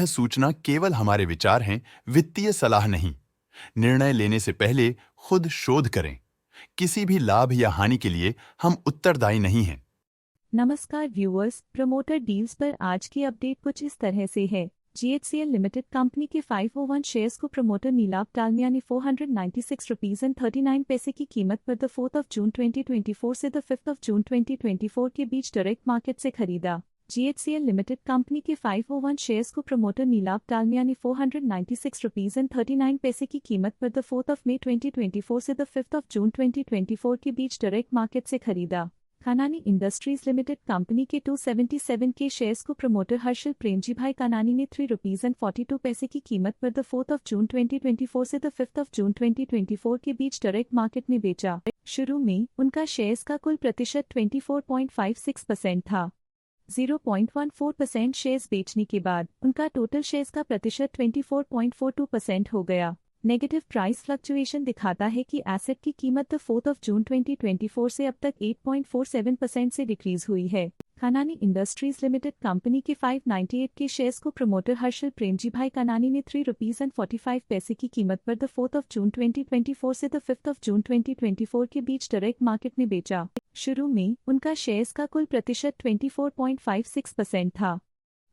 सूचना केवल हमारे विचार हैं, वित्तीय सलाह नहीं। निर्णय लेने से पहले खुद शोध करें। किसी भी लाभ या हानि के लिए हम उत्तरदायी नहीं हैं। नमस्कार व्यूअर्स, प्रमोटर डील्स पर आज की अपडेट कुछ इस तरह से है। GHCL लिमिटेड कंपनी के 501 शेयर्स को प्रमोटर नीलाभ डालमिया ने 496 रुपीज एंड 39 पैसे की कीमत पर द 4 जून 2024 से द 5 जून 2024 के बीच डायरेक्ट मार्केट से खरीदा। GHCL लिमिटेड कंपनी के 501 शेयर्स को प्रमोटर नीलाभ डालमिया ने 496 रुपीज एंड 39 पैसे की कीमत पर द 4 मई 2024 से द 5 जून 2024 के बीच डायरेक्ट मार्केट से खरीदा। कानानी इंडस्ट्रीज लिमिटेड कंपनी के 277 के शेयर्स को प्रमोटर हर्षल प्रेमजी भाई कानानी ने 3 रुपीज एंड 42 पैसे की कीमत पर द 4 जून 2024 से द 5 जून 2024 के बीच डायरेक्ट मार्केट में बेचा। शुरू में उनका शेयर्स का कुल प्रतिशत 24.56% था। 0.14% शेयर्स बेचने के बाद उनका टोटल शेयर्स का प्रतिशत 24.42% हो गया। नेगेटिव प्राइस फ्लक्चुएशन दिखाता है कि एसेट की कीमत 4 जून 2024 से अब तक 8.47% से डिक्रीज हुई है। कानानी इंडस्ट्रीज लिमिटेड कंपनी के 598 के शेयर्स को प्रमोटर हर्षल प्रेमजी भाई कानानी ने 3 रुपीज एंड 45 पैसे की कीमत पर द 4 जून 2024 से द 5 जून 2024 के बीच डायरेक्ट मार्केट में बेचा। शुरू में उनका शेयर्स का कुल प्रतिशत 24.56% था।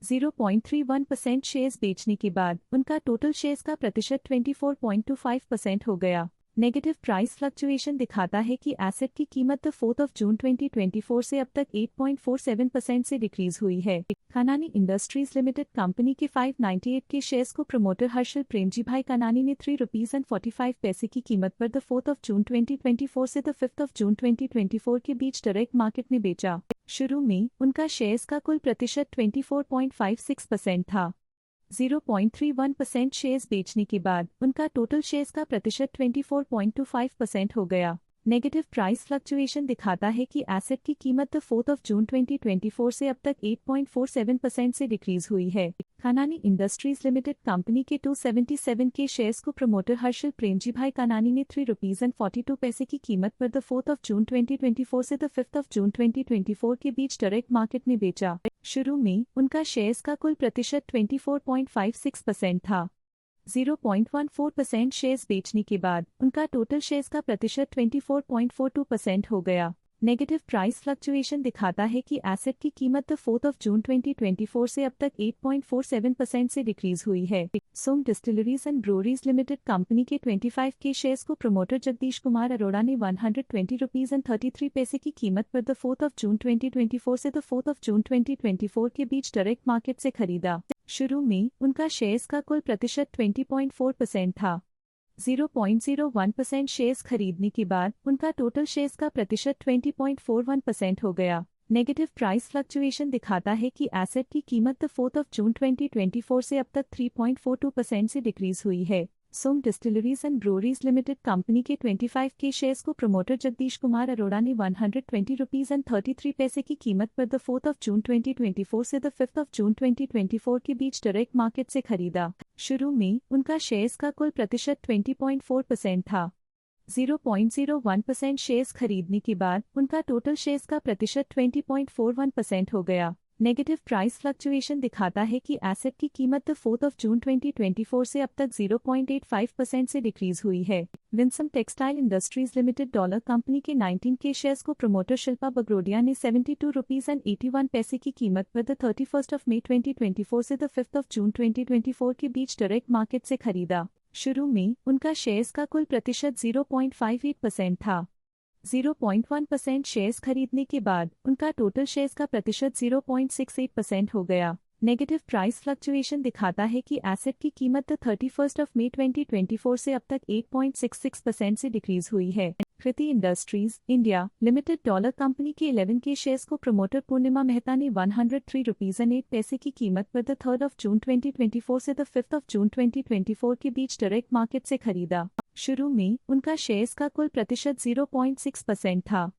0.31% शेयर्स बेचने के बाद उनका टोटल शेयर्स का प्रतिशत 24.25% हो गया। नेगेटिव प्राइस फ्लक्चुएशन दिखाता है कि एसेट की कीमत 4 जून 2024 से अब तक 8.47% से डिक्रीज हुई है। कानानी इंडस्ट्रीज लिमिटेड कंपनी के 598 के शेयर्स को प्रमोटर हर्षल प्रेमजी भाई कानानी ने 3 रुपीज एंड 45 पैसे की कीमत पर द 4 जून 2024 से द 5 जून 2024 के बीच डायरेक्ट मार्केट में बेचा। शुरू में उनका शेयर्स का कुल प्रतिशत 24.56% था। 0.31% शेयर्स बेचने के बाद उनका टोटल शेयर्स का प्रतिशत 24.25% हो गया। नेगेटिव प्राइस फ्लक्चुएशन दिखाता है कि एसेट की कीमत 4 जून 2024 से अब तक 8.47% से डिक्रीज हुई है। कानानी इंडस्ट्रीज लिमिटेड कंपनी के 277 के शेयर्स को प्रमोटर हर्षल प्रेमजी भाई कानानी ने 3 रुपीज एंड 42 पैसे की कीमत पर द 4 जून 2024 से द 5 जून 2024 के बीच डायरेक्ट मार्केट में बेचा। शुरू में उनका शेयर्स का कुल प्रतिशत 24.56% था। 0.14% शेयर्स बेचने के बाद उनका टोटल शेयर्स का प्रतिशत 24.42% हो गया। नेगेटिव प्राइस फ्लक्चुएशन दिखाता है कि एसेट की कीमत 4 जून 2024 से अब तक 8.47% से डिक्रीज हुई है। सोम डिस्टिलरीज एंड ब्रोरीज लिमिटेड कंपनी के 25 के शेयर्स को प्रमोटर जगदीश कुमार अरोड़ा ने 120 रुपीज एंड 33 पैसे की कीमत पर द 4 जून 2024 से द 4 जून 2024 के बीच डायरेक्ट मार्केट से खरीदा। शुरू में उनका शेयर्स का कुल प्रतिशत 20.4% था। 0.01% शेयर्स खरीदने के बाद उनका टोटल शेयर्स का प्रतिशत 20.41% हो गया। नेगेटिव प्राइस फ्लक्चुएशन दिखाता है कि एसेट की कीमत 4 जून 2024 से अब तक 3.42% से डिक्रीज हुई है। सोम डिस्टिलरीज एंड ब्रोरीज लिमिटेड कंपनी के 25 के शेयर्स को प्रमोटर जगदीश कुमार अरोड़ा ने 120 रुपीज एंड 33 पैसे की कीमत पर द 4 जून 2024 से द 5 जून 2024 के बीच डायरेक्ट मार्केट से खरीदा। शुरू में उनका शेयर्स का कुल प्रतिशत 20.4% था। 0.01% शेयर्स खरीदने के बाद उनका टोटल शेयर्स का प्रतिशत 20.41% हो गया। नेगेटिव प्राइस फ्लक्चुएशन दिखाता है कि एसेट की कीमत 4 जून 2024 से अब तक 0.85% से डिक्रीज हुई है। Winsome textile industries limited dollar company के 19 के शेयर्स को प्रमोटर शिल्पा बगरोडिया ने 72 रुपीज एंड 81 पैसे की कीमत पर द 31 मई 2024 से द 5 जून 2024 के बीच डायरेक्ट मार्केट से खरीदा। शुरू में उनका शेयर्स का कुल प्रतिशत 0.58% था। 0.1% शेयर्स खरीदने के बाद उनका टोटल शेयर्स का प्रतिशत 0.68% हो गया। नेगेटिव प्राइस फ्लक्चुएशन दिखाता है कि एसेट की कीमत 31 मई 2024 से अब तक 8.66% से डिक्रीज हुई है। Kriti Industries India Limited dollar company के 11 के शेयर्स को प्रमोटर पूर्णिमा मेहता ने 103 रुपीज एंड 8 पैसे की कीमत पर द 3 जून 2024 से द 5 जून 2024 के बीच डायरेक्ट मार्केट से खरीदा। शुरू में उनका शेयर्स का कुल प्रतिशत 0.6% था।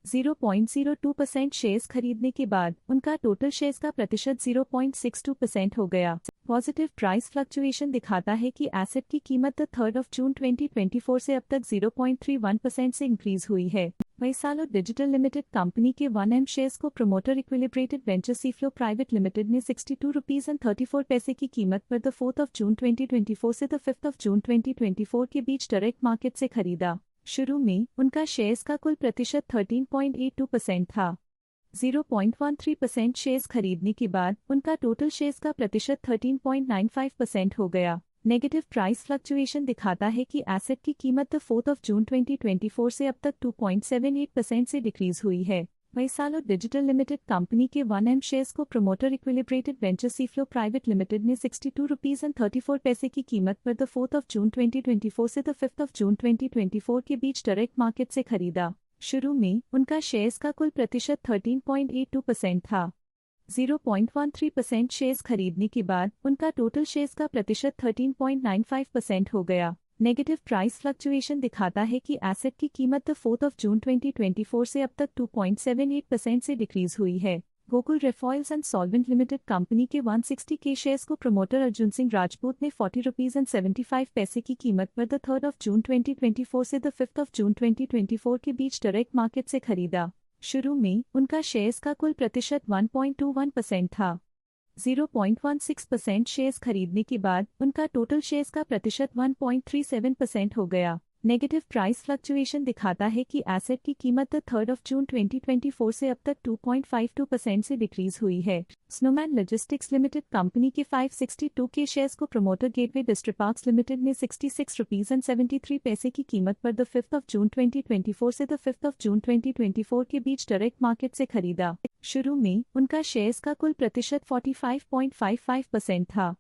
0.02% शेयर्स खरीदने के बाद उनका टोटल शेयर्स का प्रतिशत 0.62% हो गया। पॉजिटिव प्राइस फ्लक्चुएशन दिखाता है कि एसेट की कीमत 3 जून 2024 से अब तक 0.31% से इंक्रीज हुई है। वैसालो डिजिटल लिमिटेड कंपनी के 1M शेयर्स को प्रमोटर इक्विलिब्रेटेड वेंचर सीफ्लो प्राइवेट लिमिटेड ने 62 रुपीज एंड 34 पैसे की कीमत पर 4 जून 2024 से 5 जून 2024 के बीच डायरेक्ट मार्केट से खरीदा। शुरू में उनका शेयर्स का कुल प्रतिशत 13.82% था। 0.13% शेयर्स खरीदने के बाद उनका टोटल शेयर्स का प्रतिशत 13.95% हो गया। नेगेटिव प्राइस फ्लक्चुएशन दिखाता है कि एसेट की कीमत 4 जून 2024 से अब तक 2.78% से डिक्रीज हुई है। वैसालो डिजिटल लिमिटेड कंपनी के 1M शेयर्स को प्रमोटर इक्विलिब्रेटेड वेंचर सीफ्लो प्राइवेट लिमिटेड ने 62 रुपीज एंड 34 पैसे की कीमत पर 4 जून 2024 से 5 जून 2024 के बीच डायरेक्ट मार्केट से खरीदा। शुरू में उनका शेयर्स का कुल प्रतिशत 13.82% था। 0.13% शेयर्स खरीदने के बाद उनका टोटल शेयर्स का प्रतिशत 13.95% हो गया। नेगेटिव प्राइस फ्लक्चुएशन दिखाता है कि एसेट की कीमत 4 जून 2024 से अब तक 2.78% से डिक्रीज हुई है। Gokul Refoils and Solvent Limited company के 160 के शेयर्स को प्रमोटर अर्जुन सिंह राजपूत ने 40 रुपीज एंड 75 पैसे की कीमत पर 3 जून 2024 से 5 जून 2024 के बीच डायरेक्ट मार्केट से खरीदा। शुरू में उनका शेयर्स का कुल प्रतिशत 1.21% था। 0.16% शेयर्स खरीदने के बाद उनका टोटल शेयर्स का प्रतिशत 1.37% हो गया। नेगेटिव प्राइस फ्लक्चुएशन दिखाता है कि एसेट की कीमत 3 जून 2024 से अब तक 2.52% से डिक्रीज हुई है। स्नोमैन लॉजिस्टिक्स लिमिटेड कंपनी के 562 के शेयर्स को प्रमोटर गेटवे डिस्ट्रीपार्क्स लिमिटेड ने 66 रुपीज एंड 73 पैसे की कीमत पर 5 जून 2024 से 5 जून 2024 के बीच डायरेक्ट मार्केट से खरीदा। शुरू में उनका शेयर्स का कुल प्रतिशत 45.55% था।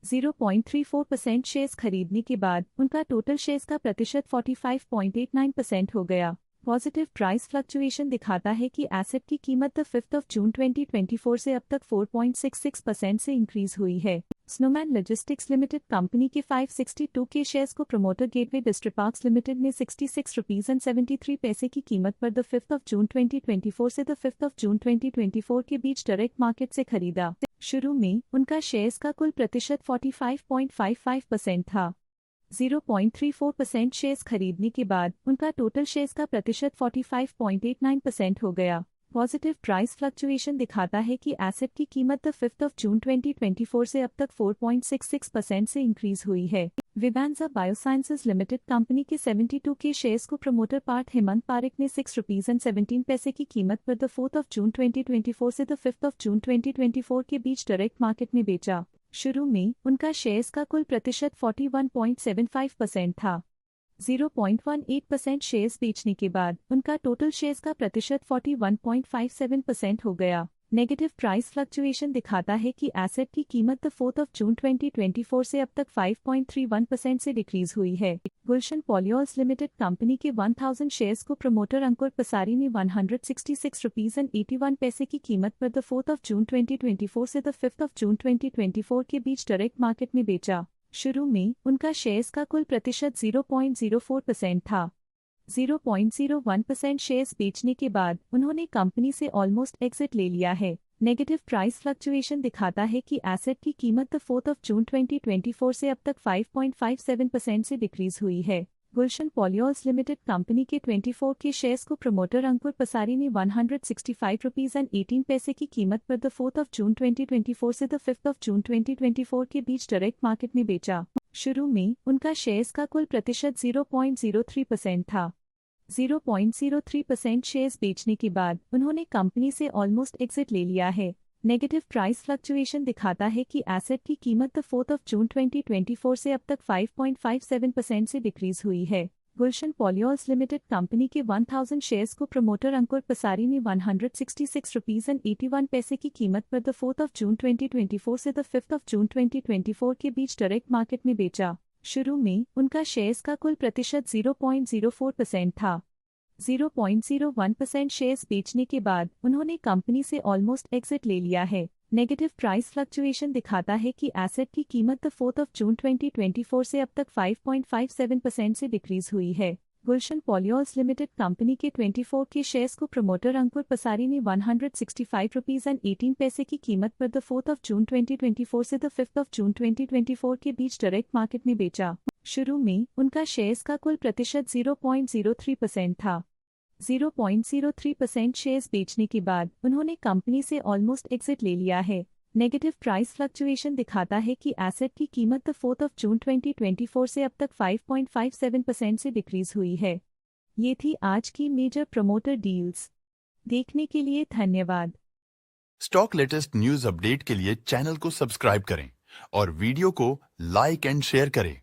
0.34% शेयर्स खरीदने के बाद उनका टोटल शेयर्स का प्रतिशत 45.89% हो गया। पॉजिटिव प्राइस फ्लक्चुएशन दिखाता है कि एसेट की कीमत 5 जून 2024 से अब तक 4.66% से इंक्रीज हुई है। स्नोमैन लॉजिस्टिक्स लिमिटेड कंपनी के 562 के शेयर्स को प्रमोटर गेटवे डिस्ट्रीपार्क्स लिमिटेड ने 66 रुपीज एंड 73 पैसे की कीमत पर 5 जून 2024 से 5 जून 2024 के बीच डायरेक्ट मार्केट से खरीदा। शुरू में उनका शेयर्स का कुल प्रतिशत 45.55% था। 0.34% शेयर्स खरीदने के बाद उनका टोटल शेयर्स का प्रतिशत 45.89% हो गया। पॉजिटिव प्राइस फ्लक्चुएशन दिखाता है कि एसेट की कीमत 5 जून 2024 से अब तक 4.66% से इंक्रीज हुई है। विवांजा बायोसाइंसेज लिमिटेड कंपनी के 72 के शेयर्स को प्रमोटर पार्थ हेमंत पारेख ने 6 रुपीज एंड 17 पैसे की कीमत पर 4 जून 2024 से 5 जून 2024 के बीच डायरेक्ट मार्केट में बेचा। शुरू में उनका शेयर्स का कुल प्रतिशत 41.75% था। 0.18% शेयर्स बेचने के बाद उनका टोटल शेयर्स का प्रतिशत 41.57% हो गया। नेगेटिव प्राइस फ्लक्चुएशन दिखाता है कि एसेट की कीमत 4 जून 2024 से अब तक 5.31% से डिक्रीज हुई है। गुलशन पॉलियोल्स लिमिटेड कंपनी के 1000 शेयर्स को प्रमोटर अंकुर पसारी ने 166 रुपीज एंड 81 पैसे की कीमत पर 4 जून 2024 से 5 जून 2024 के बीच डायरेक्ट मार्केट में बेचा। शुरू में उनका शेयर्स का कुल प्रतिशत 0.04% था। 0.01% शेयर्स बेचने के बाद उन्होंने कंपनी से ऑलमोस्ट एग्जिट ले लिया है। नेगेटिव प्राइस फ्लक्चुएशन दिखाता है कि एसेट की कीमत 4 जून 2024 से अब तक 5.57% से डिक्रीज हुई है। गुलशन पॉलियोल्स लिमिटेड कंपनी के 24 के शेयर्स को प्रमोटर अंकुर पसारी ने 165 रुपीज एंड 18 पैसे की कीमत पर 4 जून 2024 से 5 जून 2024 के बीच डायरेक्ट मार्केट में बेचा। शुरू में उनका शेयर्स का कुल प्रतिशत 0.03% था। 0.03% शेयर्स बेचने के बाद उन्होंने कंपनी से ऑलमोस्ट एग्जिट ले लिया है। नेगेटिव प्राइस फ्लक्चुएशन दिखाता है कि एसेट की कीमत 4 जून 2024 से अब तक 5.57% से डिक्रीज हुई है। गुलशन पॉलियोल्स लिमिटेड कंपनी के 1000 शेयर्स को प्रमोटर अंकुर पसारी ने 166 रुपीज एंड 81 पैसे की कीमत पर 4 जून 2024 से 5 जून 2024 के बीच डायरेक्ट मार्केट में बेचा। शुरू में उनका शेयर्स का कुल प्रतिशत 0.04% था। 0.01% शेयर्स बेचने के बाद उन्होंने कंपनी से ऑलमोस्ट एग्जिट ले लिया है। नेगेटिव प्राइस फ्लक्चुएशन दिखाता है कि एसेट की कीमत 4 जून 2024 से अब तक 5.57% से डिक्रीज हुई है। गुलशन पॉलियोल्स लिमिटेड कंपनी के 24 के शेयर्स को प्रमोटर अंकुर पसारी ने 165 रुपीज एंड 18 पैसे की कीमत पर द 4 जून 2024 से द 5 जून 2024 के बीच डायरेक्ट मार्केट में बेचा। शुरू में उनका शेयर्स का कुल प्रतिशत 0.03% था। 0.03% शेयर्स बेचने के बाद उन्होंने कंपनी से ऑलमोस्ट एग्जिट ले लिया है। नेगेटिव प्राइस फ्लक्चुएशन दिखाता है कि एसेट की कीमत द 4 जून 2024 से अब तक 5.57% से डिक्रीज हुई है। ये थी आज की मेजर प्रमोटर डील्स। देखने के लिए धन्यवाद। स्टॉक लेटेस्ट न्यूज अपडेट के लिए चैनल को सब्सक्राइब करें और वीडियो को लाइक एंड शेयर करें।